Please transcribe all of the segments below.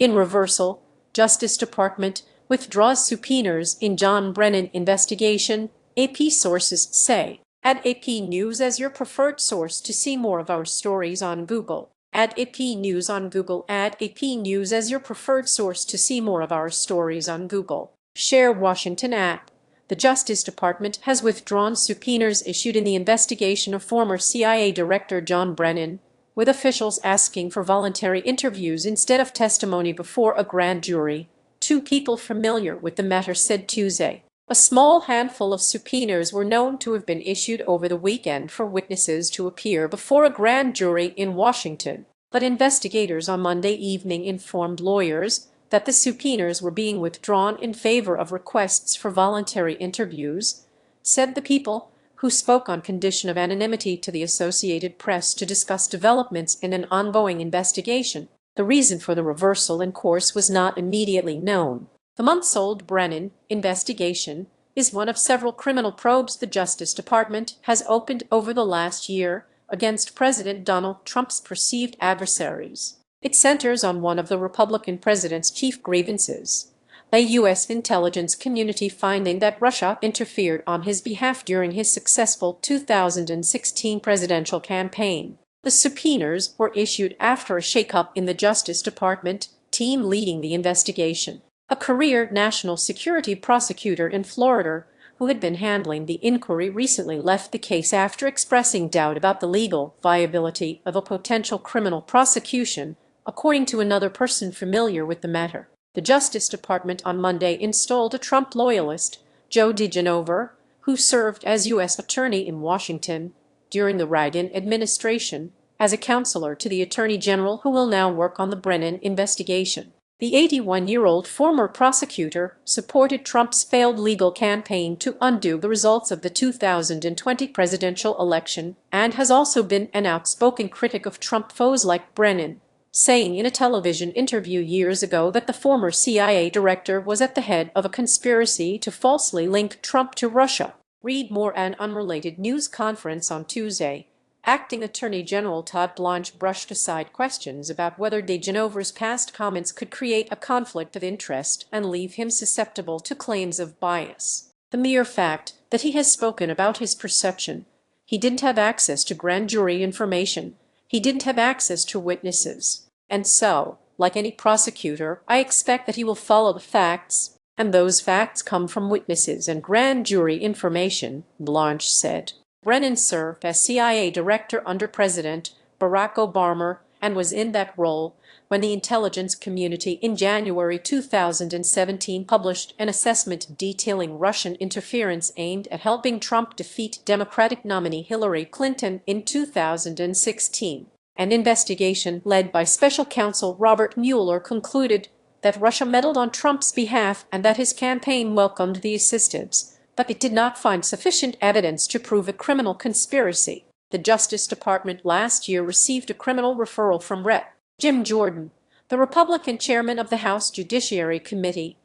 In reversal, Justice Department withdraws subpoenas in John Brennan investigation, AP sources say. Add AP News as your preferred source to see more of our stories on Google. Add AP News on Google. Add AP News as your preferred source to see more of our stories on Google. Share Washington app. The Justice Department has withdrawn subpoenas issued in the investigation of former CIA Director John Brennan, with officials asking for voluntary interviews instead of testimony before a grand jury, two people familiar with the matter said Tuesday. A small handful of subpoenas were known to have been issued over the weekend for witnesses to appear before a grand jury in Washington, but investigators on Monday evening informed lawyers that the subpoenas were being withdrawn in favor of requests for voluntary interviews, said the people, who spoke on condition of anonymity to the Associated Press to discuss developments in an ongoing investigation. The reason for the reversal in course was not immediately known. The months-old Brennan investigation is one of several criminal probes the Justice Department has opened over the last year against President Donald Trump's perceived adversaries. It centers on one of the Republican president's chief grievances, a U.S. intelligence community finding that Russia interfered on his behalf during his successful 2016 presidential campaign. The subpoenas were issued after a shakeup in the Justice Department team leading the investigation. A career national security prosecutor in Florida who had been handling the inquiry recently left the case after expressing doubt about the legal viability of a potential criminal prosecution, according to another person familiar with the matter. The Justice Department on Monday installed a Trump loyalist, Joe DeGenover, who served as U.S. Attorney in Washington during the Reagan administration, as a counselor to the Attorney General who will now work on the Brennan investigation. The 81-year-old former prosecutor supported Trump's failed legal campaign to undo the results of the 2020 presidential election and has also been an outspoken critic of Trump foes like Brennan, saying in a television interview years ago that the former CIA director was at the head of a conspiracy to falsely link Trump to Russia. Read more. An unrelated news conference on Tuesday. Acting Attorney General Todd Blanche brushed aside questions about whether DeGenover's past comments could create a conflict of interest and leave him susceptible to claims of bias. The mere fact that he has spoken about his perception, he didn't have access to grand jury information, he didn't have access to witnesses, and so, like any prosecutor, I expect that he will follow the facts, and those facts come from witnesses and grand jury information, Blanche said. Brennan served as CIA director under President Barack Obama and was in that role when the intelligence community in January 2017 published an assessment detailing Russian interference aimed at helping Trump defeat Democratic nominee Hillary Clinton in 2016. An investigation led by special counsel Robert Mueller concluded that Russia meddled on Trump's behalf and that his campaign welcomed the assistance, but it did not find sufficient evidence to prove a criminal conspiracy. The Justice Department last year received a criminal referral from Rep. Jim Jordan, the Republican chairman of the House Judiciary Committee,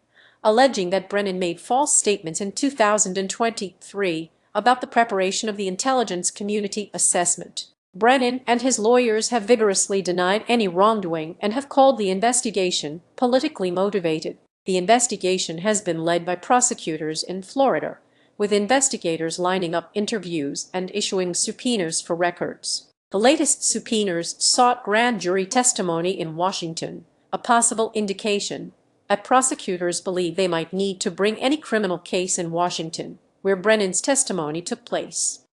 alleging that Brennan made false statements in 2023 about the preparation of the intelligence community assessment. Brennan and his lawyers have vigorously denied any wrongdoing and have called the investigation politically motivated. The investigation has been led by prosecutors in Florida, with investigators lining up interviews and issuing subpoenas for records. The latest subpoenas sought grand jury testimony in Washington, a possible indication that prosecutors believe they might need to bring any criminal case in Washington, where Brennan's testimony took place.